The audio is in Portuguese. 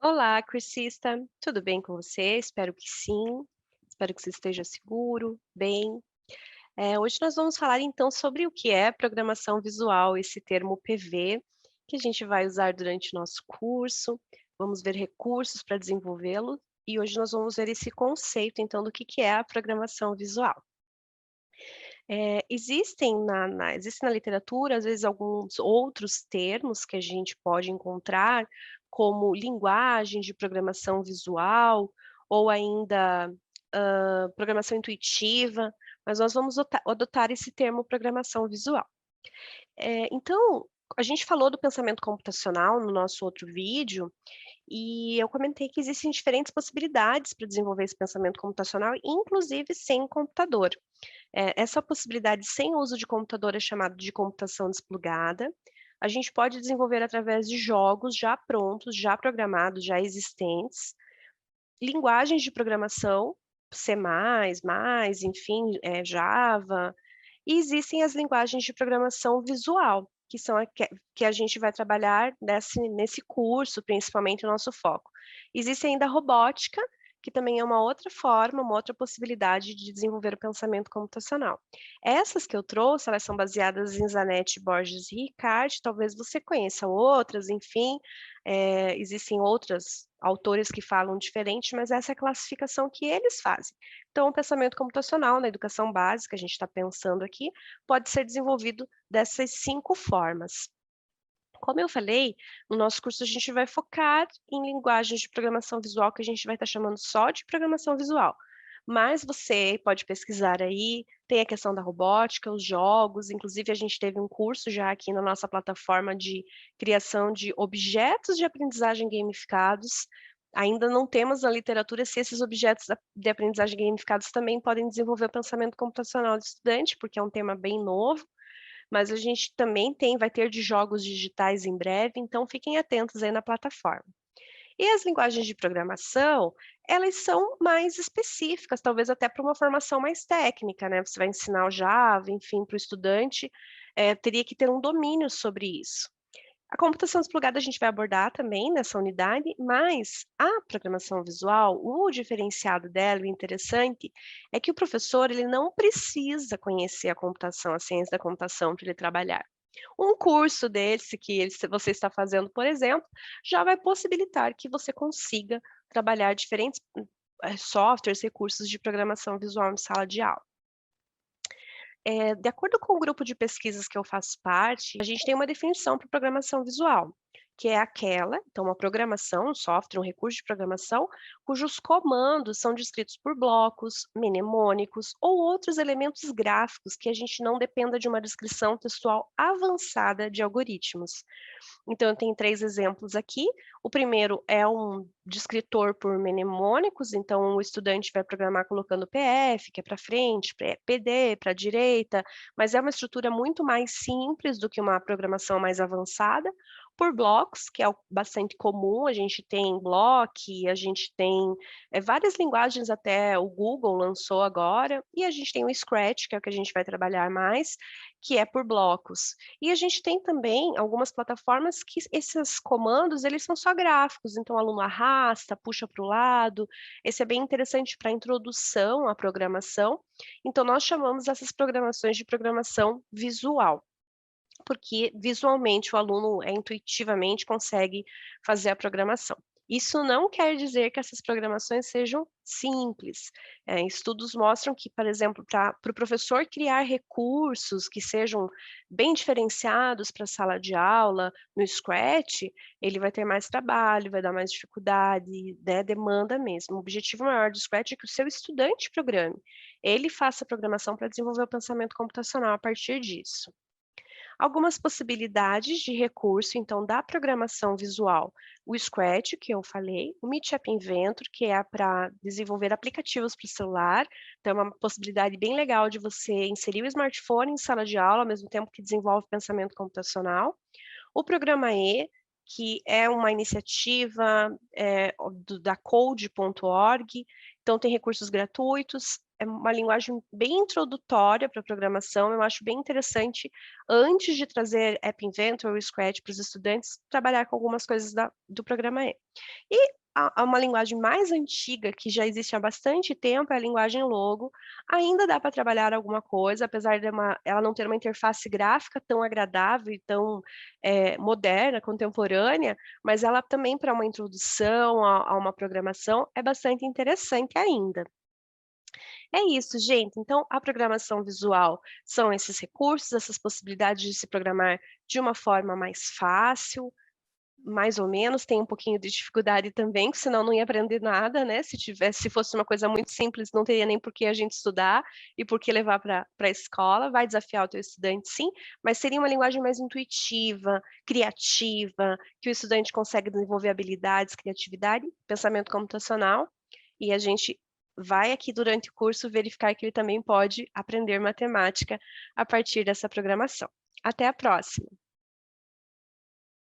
Olá, cursista, tudo bem com você? Espero que sim. Espero que você esteja seguro, bem. Hoje nós vamos falar então sobre o que é programação visual, esse termo PV, que a gente vai usar durante o nosso curso. Vamos ver recursos para desenvolvê-lo e hoje nós vamos ver esse conceito então do que é a programação visual. Existem na literatura, às vezes, alguns outros termos que a gente pode encontrar, como linguagem de programação visual, ou ainda, programação intuitiva, mas nós vamos adotar esse termo programação visual. Então, a gente falou do pensamento computacional no nosso outro vídeo, e eu comentei que existem diferentes possibilidades para desenvolver esse pensamento computacional, inclusive sem computador. Essa possibilidade sem uso de computador é chamada de computação desplugada. A gente pode desenvolver através de jogos já prontos, já programados, já existentes, linguagens de programação, C++, enfim, Java, e existem as linguagens de programação visual, que são que a gente vai trabalhar nesse curso, principalmente o nosso foco. Existe ainda a robótica, que também é uma outra forma, uma outra possibilidade de desenvolver o pensamento computacional. Essas que eu trouxe, elas são baseadas em Zanetti, Borges e Ricard, talvez você conheça outras, enfim, existem outros autores que falam diferente, mas essa é a classificação que eles fazem. Então, o pensamento computacional na educação básica, a gente está pensando aqui, pode ser desenvolvido dessas 5 formas. Como eu falei, no nosso curso a gente vai focar em linguagens de programação visual, que a gente vai estar chamando só de programação visual. Mas você pode pesquisar aí, tem a questão da robótica, os jogos, inclusive a gente teve um curso já aqui na nossa plataforma de criação de objetos de aprendizagem gamificados. Ainda não temos na literatura se esses objetos de aprendizagem gamificados também podem desenvolver o pensamento computacional do estudante, porque é um tema bem novo, mas a gente também vai ter de jogos digitais em breve, então fiquem atentos aí na plataforma. E as linguagens de programação, elas são mais específicas, talvez até para uma formação mais técnica, né? Você vai ensinar o Java, enfim, para o estudante, teria que ter um domínio sobre isso. A computação desplugada a gente vai abordar também nessa unidade, mas a programação visual, o diferenciado dela, o interessante, é que o professor ele não precisa conhecer a computação, a ciência da computação para ele trabalhar. Um curso desse que você está fazendo, por exemplo, já vai possibilitar que você consiga trabalhar diferentes softwares, recursos de programação visual em sala de aula. De acordo com o grupo de pesquisas que eu faço parte, a gente tem uma definição para programação visual, que é aquela, então, uma programação, um software, um recurso de programação, cujos comandos são descritos por blocos, mnemônicos ou outros elementos gráficos que a gente não dependa de uma descrição textual avançada de algoritmos. Então, eu tenho 3 exemplos aqui. O primeiro é um descritor por mnemônicos, então o estudante vai programar colocando PF, que é para frente, PD para a direita, mas é uma estrutura muito mais simples do que uma programação mais avançada. Por blocos, que é bastante comum, a gente tem Block, a gente tem várias linguagens, até o Google lançou agora, e a gente tem o Scratch, que é o que a gente vai trabalhar mais, que é por blocos. E a gente tem também algumas plataformas que esses comandos, eles são só gráficos, então o aluno arrasta, puxa para o lado, esse é bem interessante para a introdução à programação, então nós chamamos essas programações de programação visual, porque visualmente o aluno, intuitivamente consegue fazer a programação. Isso não quer dizer que essas programações sejam simples. Estudos mostram que, por exemplo, para o professor criar recursos que sejam bem diferenciados para a sala de aula, no Scratch, ele vai ter mais trabalho, vai dar mais dificuldade, né, demanda mesmo. O objetivo maior do Scratch é que o seu estudante programe. Ele faça a programação para desenvolver o pensamento computacional a partir disso. Algumas possibilidades de recurso, então, da programação visual. O Scratch, que eu falei, o Meet App Inventor, que é para desenvolver aplicativos para o celular, então é uma possibilidade bem legal de você inserir o smartphone em sala de aula, ao mesmo tempo que desenvolve pensamento computacional. O Programa E, que é uma iniciativa da code.org, então tem recursos gratuitos, é uma linguagem bem introdutória para programação, eu acho bem interessante, antes de trazer App Inventor ou Scratch para os estudantes, trabalhar com algumas coisas do programa E. E a uma linguagem mais antiga, que já existe há bastante tempo, é a linguagem Logo. Ainda dá para trabalhar alguma coisa, apesar de ela não ter uma interface gráfica tão agradável e tão moderna, contemporânea, mas ela também, para uma introdução a uma programação, é bastante interessante ainda. É isso, gente. Então, a programação visual são esses recursos, essas possibilidades de se programar de uma forma mais fácil, mais ou menos, tem um pouquinho de dificuldade também, que senão não ia aprender nada, né, se fosse uma coisa muito simples, não teria nem por que a gente estudar e por que levar para a escola, vai desafiar o teu estudante sim, mas seria uma linguagem mais intuitiva, criativa, que o estudante consegue desenvolver habilidades, criatividade, pensamento computacional, e a gente vai aqui durante o curso verificar que ele também pode aprender matemática a partir dessa programação. Até a próxima!